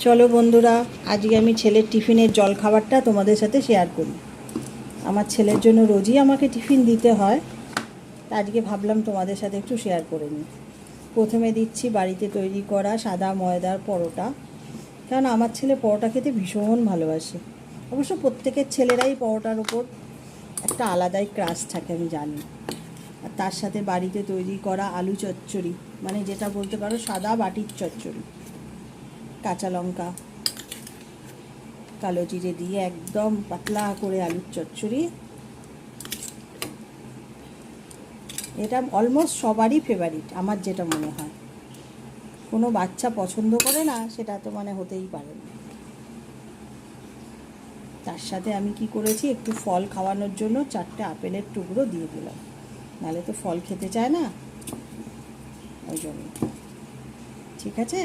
চলো বন্ধুরা, আজকে আমি ছেলের টিফিনের জল খাবারটা তোমাদের সাথে শেয়ার করি। আমার ছেলের জন্য রোজই আমাকে টিফিন দিতে হয়, তা আজকে ভাবলাম তোমাদের সাথে একটু শেয়ার করে নিই। প্রথমে দিচ্ছি বাড়িতে তৈরি করা সাদা ময়দার পরোটা, কারণ আমার ছেলে পরোটা খেতে ভীষণ ভালোবাসে। অবশ্য প্রত্যেকের ছেলেরাই পরোটার ওপর একটা আলাদাই ক্রাশ থাকে, আমি জানি। আর তার সাথে বাড়িতে তৈরি করা আলু চচ্চড়ি, মানে যেটা বলতে পারো সাদা বাটির চচ্চড়ি, কাঁচা লঙ্কা কালো জিরে দিয়ে একদম পাতলা করে আলুর চচ্চড়ি। এটা অলমোস্ট সবারই ফেভারিট, আমার যেটা মনে হয়। কোনো বাচ্চা পছন্দ করে না সেটা তো মানে হতেই পারে না। তার সাথে আমি কি করেছি, একটু ফল খাওয়ানোর জন্য 4টে আপেলের টুকরো দিয়ে দিলাম, নাহলে তো ফল খেতে চায় না, ওই জন্য। ঠিক আছে।